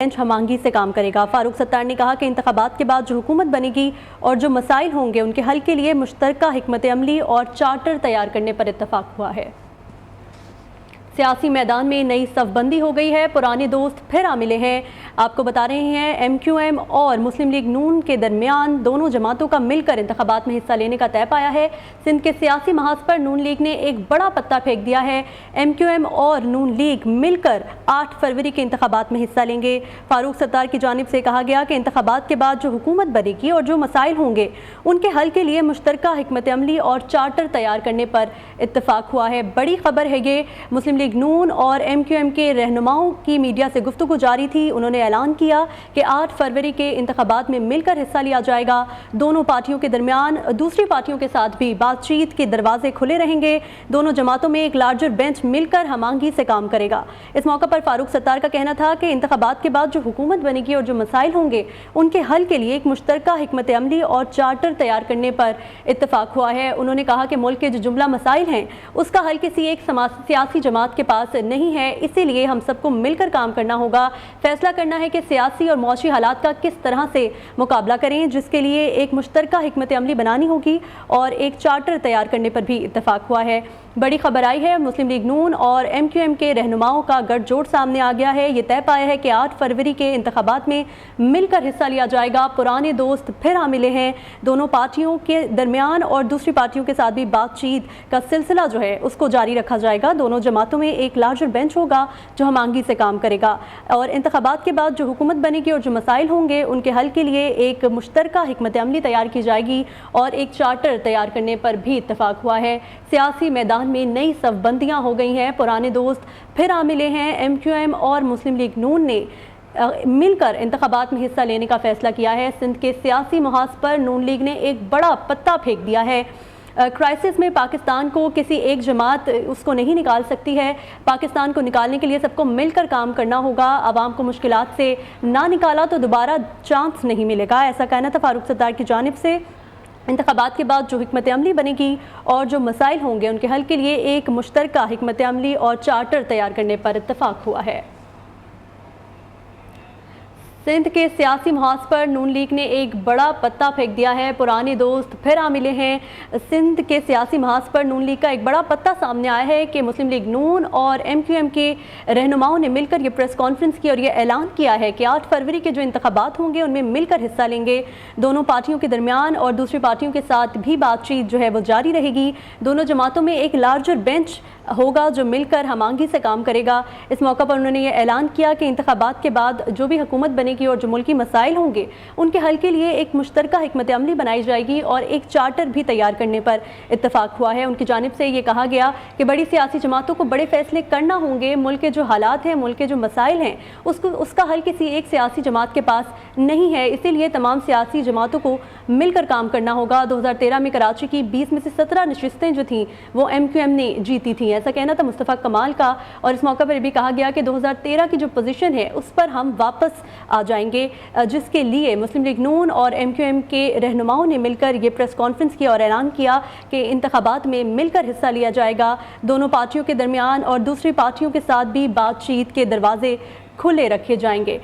Bench हमआहंगी से काम करेगा। फारूक सत्तार ने कहा कि इंतखाबात के बाद जो हुकूमत बनेगी और जो मसाइल होंगे उनके हल के लिए मुश्तरका हिकमत अमली और चार्टर तैयार करने पर इत्तफाक हुआ है। सियासी मैदान में नई सफबंदी हो गई है, पुराने दोस्त फिर आ मिले हैं। आपको बता रहे हैं MQM और मुस्लिम लीग नून के दरमियान दोनों जमातों का मिलकर इंतखाबात में हिस्सा लेने का तय पाया है। सिंध के सियासी महाज पर नून लीग ने एक बड़ा पत्ता फेंक दिया है। MQM और नून लीग मिलकर 8 फरवरी के इंतखाबात में हिस्सा लेंगे। फारूक सत्तार की जानिब से कहा गया कि इंतखाबात के बाद जो हुकूमत बनेगी और जो मसाइल होंगे उनके हल के लिए मुश्तरका हिकमत अमली और चार्टर तैयार करने पर इत्तफाक हुआ है। बड़ी खबर है ये। मुस्लिम लीग नून और MQM के रहनुमाओं की मीडिया से गुफ्तगू जारी थी। उन्होंने ऐलान किया कि 8 फरवरी के इंतखाबात में मिलकर हिस्सा लिया जाएगा। दोनों पार्टियों के दरमियान दूसरी पार्टियों के साथ भी बातचीत के दरवाजे खुले रहेंगे। दोनों जमातों में एक लार्जर बेंच मिलकर हमआहंगी से काम करेगा। इस मौके पर फारूक सत्तार का कहना था कि इंतखाबात के बाद जो हुकूमत बनेगी और जो मसाइल होंगे उनके हल के लिए एक मुश्तरका हिकमत अमली और चार्टर तैयार करने पर इत्तफाक हुआ है। उन्होंने कहा कि मुल्क के जो जुमला मसाइल हैं उसका हल किसी एक सियासी जमात के पास नहीं है, इसीलिए हम सबको मिलकर काम करना होगा। फैसला करना है कि सियासी और मौशी हालात का किस तरह से मुकाबला करें, जिसके लिए एक मुश्तरका हिकमत अमली बनानी होगी और एक चार्टर तैयार करने पर भी इत्तफाक हुआ है। बड़ी खबर आई है, मुस्लिम लीग नून और MQM के रहनुमाओं का गठजोड़ सामने आ गया है। ये तय पाया है कि 8 फरवरी के इंतखाबात में मिलकर हिस्सा लिया जाएगा। पुराने दोस्त फिर आ मिले हैं। दोनों पार्टियों के दरमियान और दूसरी पार्टियों के साथ भी बातचीत का सिलसिला जो है उसको जारी रखा जाएगा। दोनों जमातों में एक लार्जर बेंच होगा जो हमआहंगी से काम करेगा और इंतखाबात के बाद जो हुकूमत बनेगी और जो मसाइल होंगे उनके हल के लिए एक मुश्तरका हिकमत अमली तैयार की जाएगी और एक चार्टर तैयार करने पर भी इत्तफाक हुआ है। सियासी मैदान में नई सफबंदियां हो गई हैं, पुराने दोस्त फिर आ मिले हैं। MQM और मुस्लिम लीग नून ने मिलकर इंतखाबात में हिस्सा लेने का फैसला किया है। सिंध के सियासी महाज पर नून लीग ने एक बड़ा पत्ता फेंक दिया है। क्राइसिस में पाकिस्तान को किसी एक जमात उसको नहीं निकाल सकती है। पाकिस्तान को निकालने के लिए सबको मिलकर काम करना होगा। आवाम को मुश्किलात से ना निकाला तो दोबारा चांस नहीं मिलेगा, ऐसा कहना था फारूक सत्तार की जानिब से। इंतखाबात के बाद जो हिकमत अमली बनेगी और जो मसाइल होंगे उनके हल के लिए एक मुश्तरका हिकमत अमली और चार्टर तैयार करने पर इत्तफाक हुआ है। सिंध के सियासी महाज पर नून लीग ने एक बड़ा पत्ता फेंक दिया है। पुराने दोस्त फिर आ मिले हैं। सिंध के सियासी महाज पर नून लीग का एक बड़ा पत्ता सामने आया है कि मुस्लिम लीग नून और MQM के रहनुमाओं ने मिलकर ये प्रेस कॉन्फ्रेंस की और ये ऐलान किया है कि 8 फरवरी के जो इंतखाबात होंगे उनमें मिलकर हिस्सा लेंगे। दोनों पार्टियों के दरमियान और दूसरी पार्टियों के साथ भी बातचीत जो है वो जारी रहेगी। दोनों जमातों में एक लार्जर बेंच होगा जो मिलकर हमआहंगी से काम करेगा। इस मौके पर उन्होंने ये ऐलान किया कि इंतखाबात के बाद जो भी हुकूमत बनेगी और जो मुल्की मसाइल होंगे उनके हल के लिए एक मुश्तरका हिकमत अमली बनाई जाएगी और एक चार्टर भी तैयार करने पर इत्तफाक हुआ है। उनकी जानिब से ये कहा गया कि बड़ी सियासी जमातों को बड़े फैसले करना होंगे। मुल्क के जो हालात हैं, मुल्क के जो मसाइल हैं उसका हल किसी एक सियासी जमात के पास नहीं है, इसीलिए तमाम सियासी जमातों को मिलकर काम करना होगा। 2013 में कराची की 20 में से 17 नशिस्तें जो थीं वो MQM ने जीती थी, ऐसा कहना था मुस्तफ़ा कमाल का। और इस मौके पर भी कहा गया कि 2013 की जो पोजीशन है उस पर हम वापस आ जाएंगे, जिसके लिए मुस्लिम लीग नून और MQM के रहनुमाओं ने मिलकर ये प्रेस कॉन्फ्रेंस की और ऐलान किया कि इंतखाबात में मिलकर हिस्सा लिया जाएगा। दोनों पार्टियों के दरमियान और दूसरी पार्टियों के साथ भी बातचीत के दरवाजे खुले रखे जाएंगे।